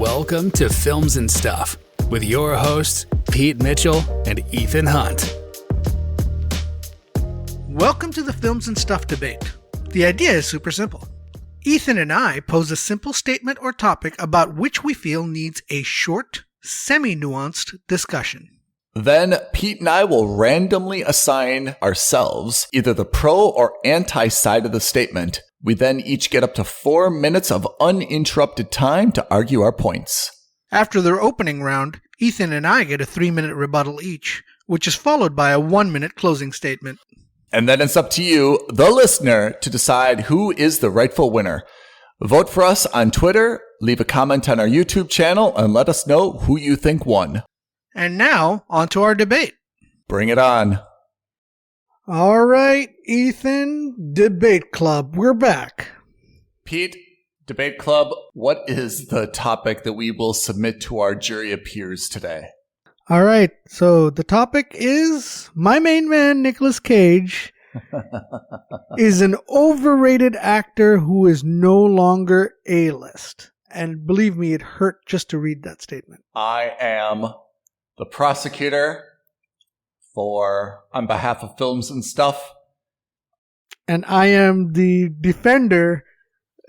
Welcome to Films and Stuff with your hosts, Pete Mitchell and Ethan Hunt. Welcome to the Films and Stuff debate. The idea is super simple. Ethan and I pose a simple statement or topic about which we feel needs a short, semi-nuanced discussion. Then Pete and I will randomly assign ourselves either the pro or anti side of the statement. We then each get up to 4 minutes of uninterrupted time to argue our points. After their opening round, Ethan and I get a 3-minute rebuttal each, which is followed by a 1-minute closing statement. And then it's up to you, the listener, to decide who is the rightful winner. Vote for us on Twitter, leave a comment on our YouTube channel, and let us know who you think won. And now, on to our debate. Bring it on. All right, Ethan, Debate Club, we're back. Pete, Debate Club, what is the topic that we will submit to our jury of peers today? All right, so the topic is my main man, Nicolas Cage, is an overrated actor who is no longer A-list. And believe me, it hurt just to read that statement. I am the prosecutor on behalf of Films and Stuff. And I am the defender.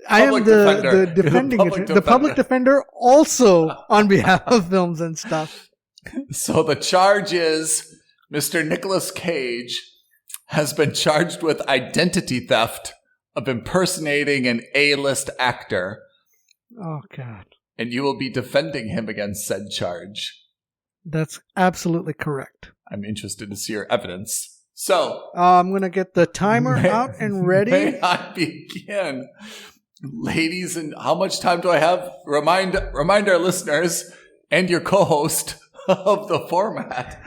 I am the defending attorney, the public defender also on behalf of Films and Stuff. So the charge is Mr. Nicolas Cage has been charged with identity theft of impersonating an A-list actor. Oh, God. And you will be defending him against said charge. That's absolutely correct. I'm interested to see your evidence. So, I'm going to get the timer out and ready. May I begin? Ladies, and how much time do I have? Remind our listeners and your co-host of the format.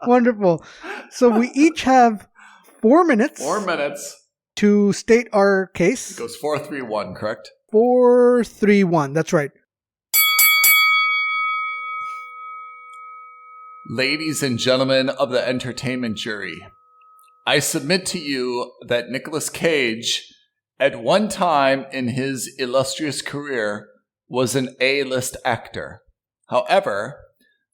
Wonderful. So we each have 4 minutes. 4 minutes. To state our case. It goes 4-3-1, correct? 4-3-1, that's right. Ladies and gentlemen of the entertainment jury, I submit to you that Nicolas Cage, at one time in his illustrious career, was an A-list actor. However,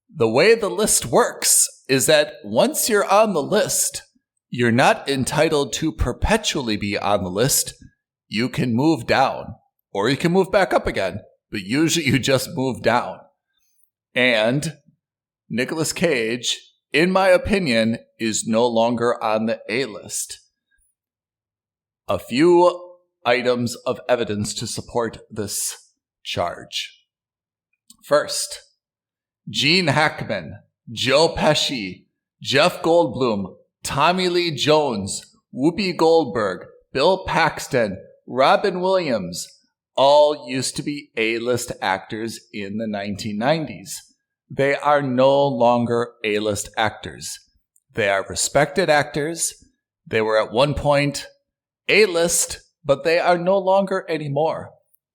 the way the list works is that once you're on the list, you're not entitled to perpetually be on the list. You can move down, or you can move back up again, but usually you just move down. And Nicolas Cage, in my opinion, is no longer on the A-list. A few items of evidence to support this charge. First, Gene Hackman, Joe Pesci, Jeff Goldblum, Tommy Lee Jones, Whoopi Goldberg, Bill Paxton, Robin Williams, all used to be A-list actors in the 1990s. They are no longer A-list actors. They are respected actors. They were at one point A-list, but they are no longer anymore.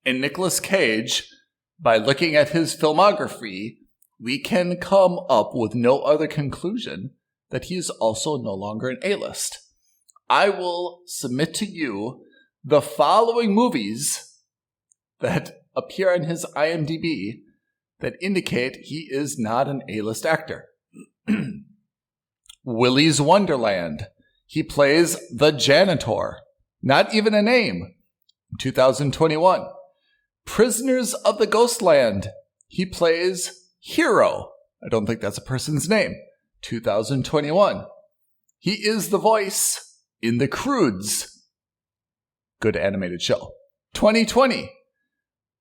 And Nicolas Cage, by looking at his filmography, we can come up with no other conclusion that he is also no longer an A-list. I will submit to you the following movies that appear on his IMDb that indicate he is not an A-list actor. Willy's Wonderland. He plays the janitor. Not even a name. 2021. Prisoners of the Ghostland. He plays Hero. I don't think that's a person's name. 2021. He is the voice in The Croods. Good animated show. 2020.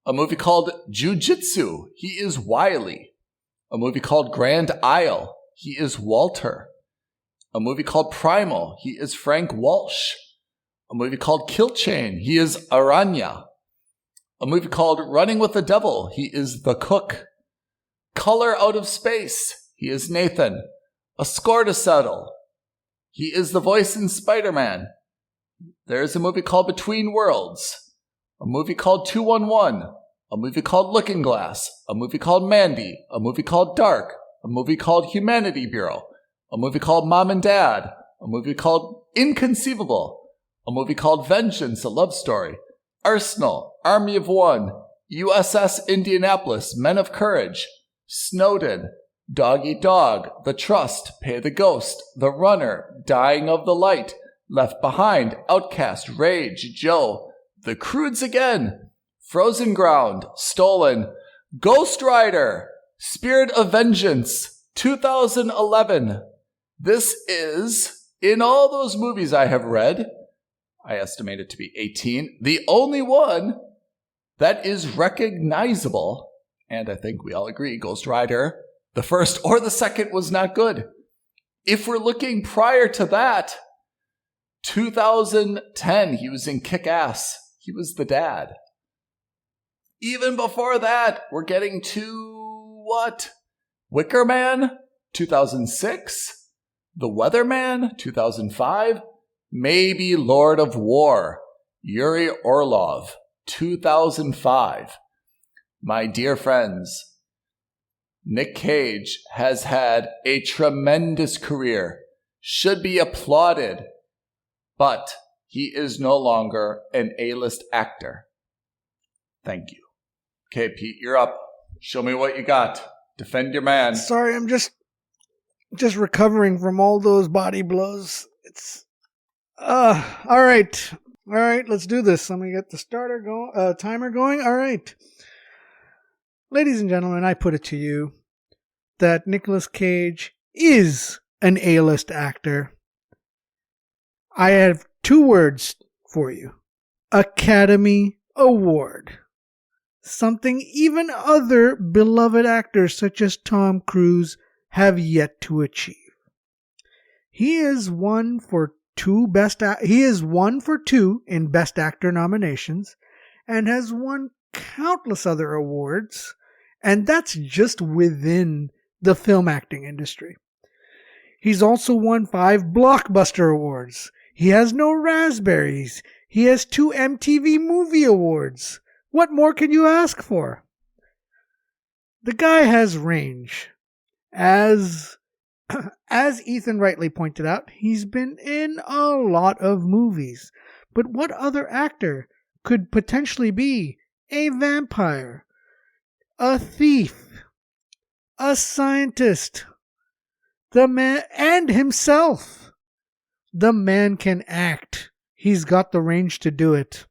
A movie called Jiu-Jitsu. He is Wiley. A movie called Grand Isle. He is Walter. A movie called Primal. He is Frank Walsh. A movie called Kill Chain. He is Aranya. A movie called Running with the Devil. He is the Cook. Color Out of Space. He is Nathan. A Score to Settle. He is the voice in Spider-Man. There is a movie called Between Worlds. A movie called 211, a movie called Looking Glass, a movie called Mandy, a movie called Dark, a movie called Humanity Bureau, a movie called Mom and Dad, a movie called Inconceivable, a movie called Vengeance, a Love Story, Arsenal, Army of One, USS Indianapolis, Men of Courage, Snowden, Dog Eat Dog, The Trust, Pay the Ghost, The Runner, Dying of the Light, Left Behind, Outcast, Rage, Joe, The Croods Again, Frozen Ground, Stolen, Ghost Rider, Spirit of Vengeance, 2011. This is, in all those movies I have read, I estimate it to be 18, the only one that is recognizable. And I think we all agree Ghost Rider, the first or the second, was not good. If we're looking prior to that, 2010, he was in Kick-Ass. He was the dad. Even before that, we're getting to what? Wicker Man, 2006. The Weatherman, 2005. Maybe Lord of War, Yuri Orlov, 2005. My dear friends, Nick Cage has had a tremendous career, should be applauded, but he is no longer an A-list actor. Thank you. Okay, Pete, you're up. Show me what you got. Defend your man. Sorry, I'm just recovering from all those body blows. It's all right. All right, let's do this. Let me get the timer going. All right. Ladies and gentlemen, I put it to you that Nicolas Cage is an A-list actor. I have 2 words for you. Academy Award. Something even other beloved actors such as Tom Cruise have yet to achieve. He is one for 2 in Best Actor nominations and has won countless other awards, and that's just within the film acting industry. He's also won 5 Blockbuster Awards. He has no raspberries. He has 2 MTV Movie Awards. What more can you ask for? The guy has range. As Ethan rightly pointed out, he's been in a lot of movies. But what other actor could potentially be a vampire, a thief, a scientist, the man, and himself? The man can act. He's got the range to do it.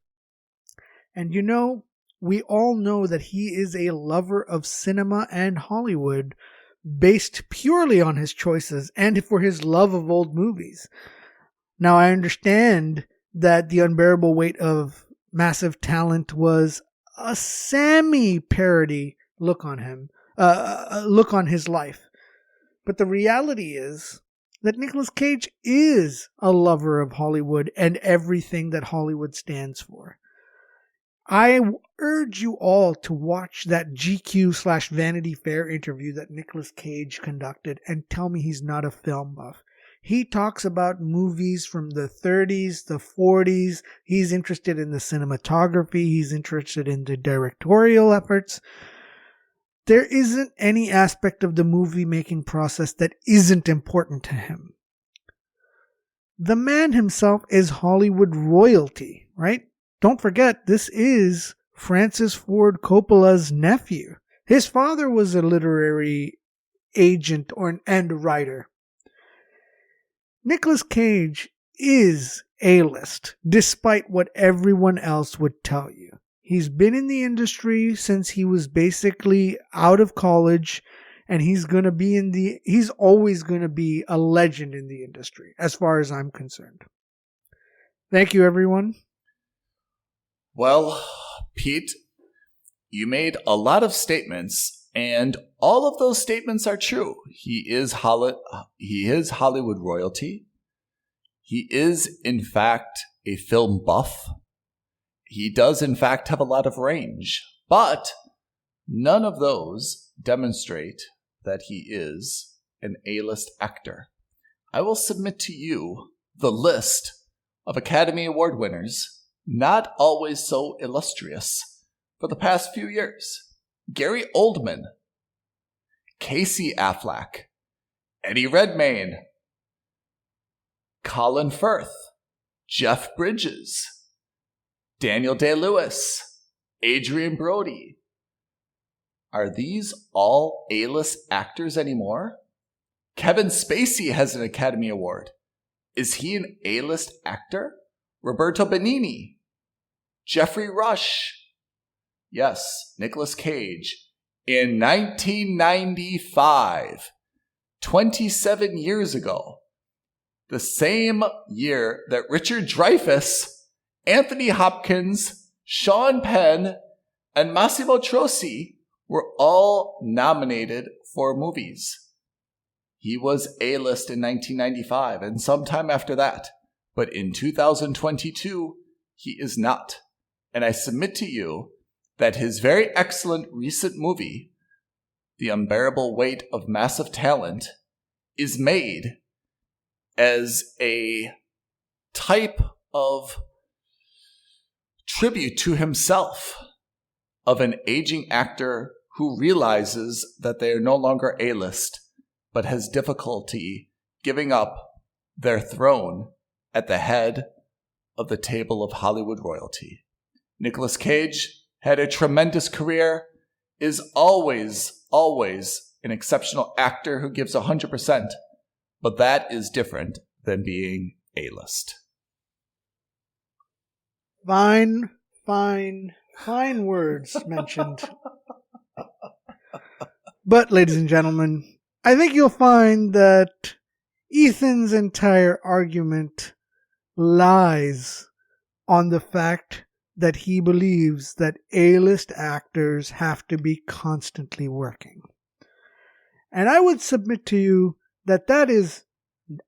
And you know, we all know that he is a lover of cinema and Hollywood, based purely on his choices and for his love of old movies. Now, I understand that The Unbearable Weight of Massive Talent was a semi-parody look on his life. But the reality is that Nicolas Cage is a lover of Hollywood and everything that Hollywood stands for. I urge you all to watch that GQ/Vanity Fair interview that Nicolas Cage conducted and tell me he's not a film buff. He talks about movies from the 30s, the 40s. He's interested in the cinematography. He's interested in the directorial efforts. There isn't any aspect of the movie making process that isn't important to him. The man himself is Hollywood royalty, right? Don't forget, this is Francis Ford Coppola's nephew. His father was a literary agent and writer. Nicolas Cage is A-list, despite what everyone else would tell you. He's been in the industry since he was basically out of college, and he's always going to be a legend in the industry, as far as I'm concerned. Thank you, everyone. Well, Pete, you made a lot of statements, and all of those statements are true. He is Hollywood royalty. He is, in fact, a film buff. He does, in fact, have a lot of range. But none of those demonstrate that he is an A-list actor. I will submit to you the list of Academy Award winners, not always so illustrious, for the past few years. Gary Oldman, Casey Affleck, Eddie Redmayne, Colin Firth, Jeff Bridges, Daniel Day-Lewis, Adrian Brody. Are these all A-list actors anymore? Kevin Spacey has an Academy Award. Is he an A-list actor? Roberto Benigni. Jeffrey Rush. Yes, Nicolas Cage. In 1995, 27 years ago, the same year that Richard Dreyfuss, Anthony Hopkins, Sean Penn, and Massimo Troisi were all nominated for movies. He was A-list in 1995 and sometime after that. But in 2022, he is not. And I submit to you that his very excellent recent movie, The Unbearable Weight of Massive Talent, is made as a type of tribute to himself of an aging actor who realizes that they are no longer A-list, but has difficulty giving up their throne at the head of the table of Hollywood royalty. Nicolas Cage had a tremendous career, is always an exceptional actor who gives 100%, but that is different than being A-list. Fine words mentioned. But, ladies and gentlemen, I think you'll find that Ethan's entire argument lies on the fact that he believes that A-list actors have to be constantly working. And I would submit to you that that is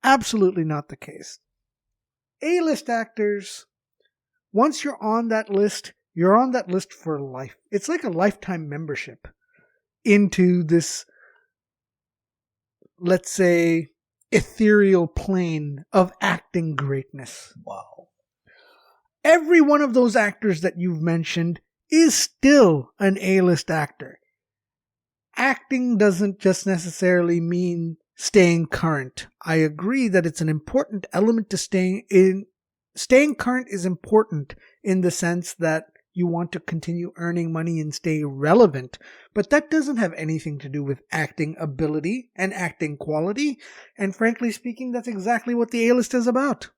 absolutely not the case. A-list actors, once you're on that list, you're on that list for life. It's like a lifetime membership into this, let's say, ethereal plane of acting greatness. Wow. Every one of those actors that you've mentioned is still an A-list actor. Acting doesn't just necessarily mean staying current. I agree that it's an important element to staying in. Staying current is important in the sense that you want to continue earning money and stay relevant, but that doesn't have anything to do with acting ability and acting quality, and frankly speaking, that's exactly what the A-list is about.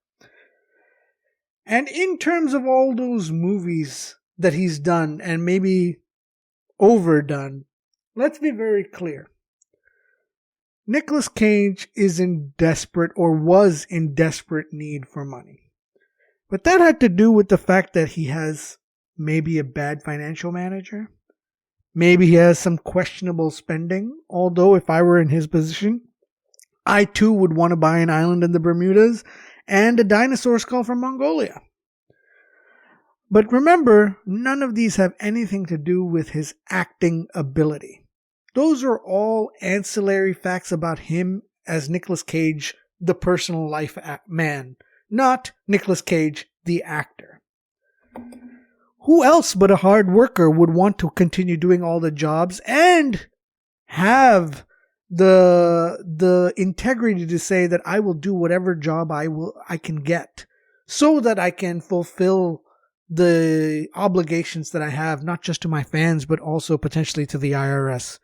And in terms of all those movies that he's done and maybe overdone, let's be very clear. Nicolas Cage is in desperate or was in desperate need for money. But that had to do with the fact that he has maybe a bad financial manager. Maybe he has some questionable spending. Although if I were in his position, I too would want to buy an island in the Bermudas and a dinosaur skull from Mongolia. But remember, none of these have anything to do with his acting ability. Those are all ancillary facts about him as Nicolas Cage, the personal life man, not Nicolas Cage, the actor. Who else but a hard worker would want to continue doing all the jobs and have the integrity to say that I will do whatever job I can get so that I can fulfill the obligations that I have, not just to my fans, but also potentially to the IRS.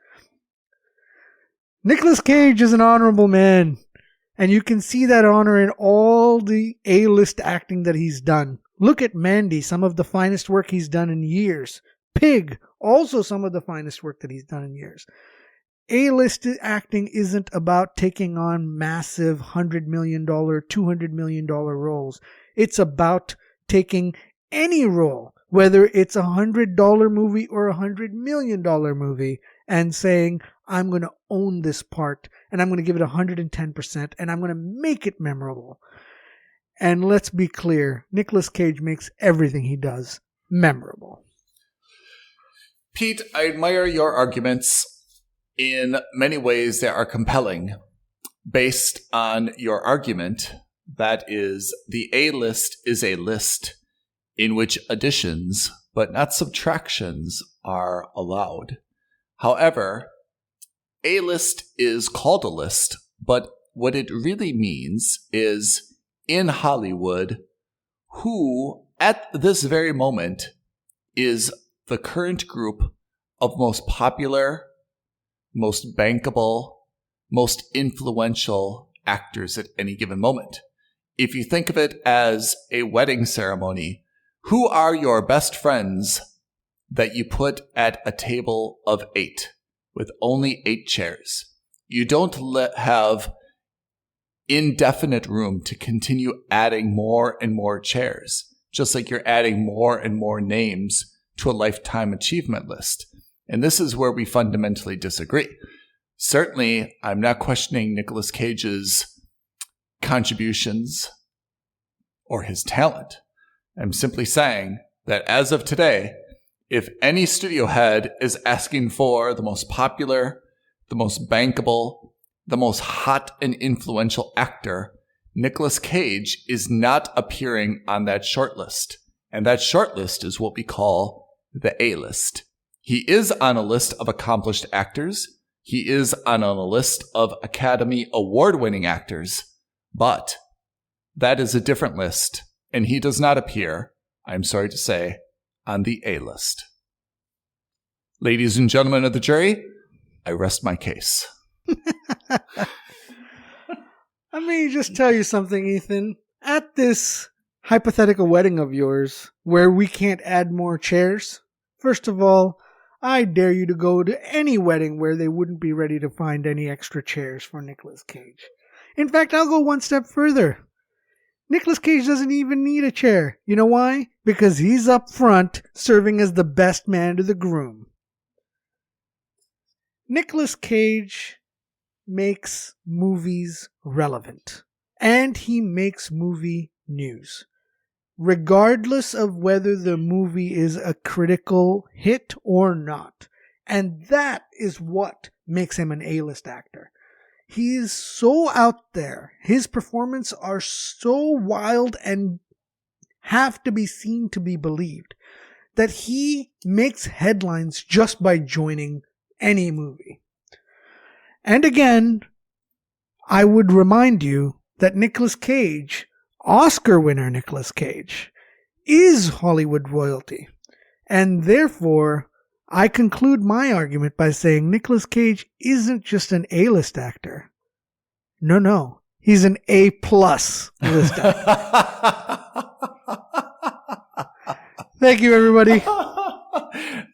Nicolas Cage is an honorable man, and you can see that honor in all the A-list acting that he's done. Look at Mandy, some of the finest work he's done in years. Pig, also some of the finest work that he's done in years. A-list acting isn't about taking on massive $100 million, $200 million roles. It's about taking any role, whether it's a $100 movie or a $100 million movie, and saying, I'm going to own this part, and I'm going to give it 110%, and I'm going to make it memorable. And let's be clear, Nicolas Cage makes everything he does memorable. Pete, I admire your arguments. In many ways, they are compelling. Based on your argument, that is, the A-list is a list in which additions, but not subtractions, are allowed. However, A-list is called a list, but what it really means is, in Hollywood, who at this very moment is the current group of most popular, most bankable, most influential actors at any given moment. If you think of it as a wedding ceremony, who are your best friends that you put at a table of 8 with only 8 chairs? You don't have indefinite room to continue adding more and more chairs, just like you're adding more and more names to a lifetime achievement list. And this is where we fundamentally disagree. Certainly, I'm not questioning Nicolas Cage's contributions or his talent. I'm simply saying that as of today, if any studio head is asking for the most popular, the most bankable, the most hot and influential actor, Nicolas Cage is not appearing on that shortlist. And that shortlist is what we call the A-list. He is on a list of accomplished actors. He is on a list of Academy Award-winning actors. But that is a different list, and he does not appear, I'm sorry to say, on the A-list. Ladies and gentlemen of the jury, I rest my case. Let me just tell you something, Ethan. At this hypothetical wedding of yours, where we can't add more chairs, first of all, I dare you to go to any wedding where they wouldn't be ready to find any extra chairs for Nicolas Cage. In fact, I'll go one step further. Nicolas Cage doesn't even need a chair. You know why? Because he's up front serving as the best man to the groom. Nicolas Cage makes movies relevant. And he makes movie news. Regardless of whether the movie is a critical hit or not. And that is what makes him an A-list actor. He is so out there. His performances are so wild and have to be seen to be believed that he makes headlines just by joining any movie. And again, I would remind you that Nicolas Cage, Oscar winner Nicolas Cage, is Hollywood royalty. And therefore, I conclude my argument by saying Nicolas Cage isn't just an A-list actor. No. He's an A-plus list actor. Thank you, everybody.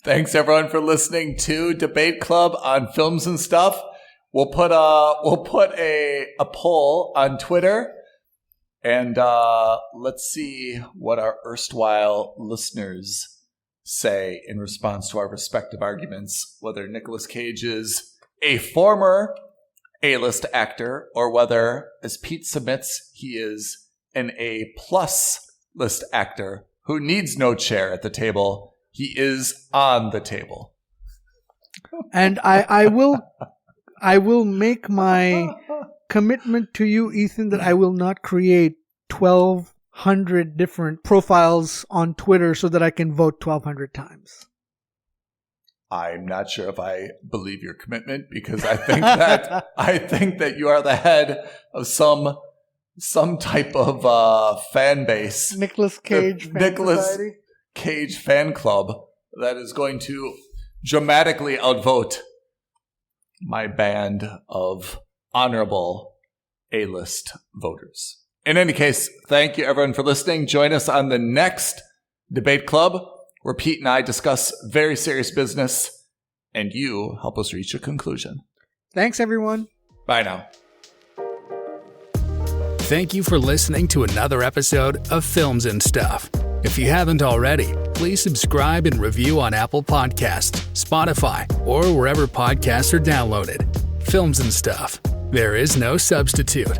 Thanks, everyone, for listening to Debate Club on Films and Stuff. We'll put a poll on Twitter, and let's see what our erstwhile listeners say in response to our respective arguments, whether Nicolas Cage is a former A-list actor or whether, as Pete submits, he is an A-plus list actor who needs no chair at the table. He is on the table. And I will make my commitment to you, Ethan, that I will not create 1,200 different profiles on Twitter so that I can vote 1,200 times. I'm not sure if I believe your commitment because I think that you are the head of some type of fan base. Nicolas Cage fan society. Cage fan club that is going to dramatically outvote my band of honorable A-list voters. In any case, thank you everyone for listening. Join us on the next Debate Club where Pete and I discuss very serious business and you help us reach a conclusion. Thanks, everyone. Bye now. Thank you for listening to another episode of Films and Stuff. If you haven't already, please subscribe and review on Apple Podcasts, Spotify, or wherever podcasts are downloaded. Films and Stuff. There is no substitute.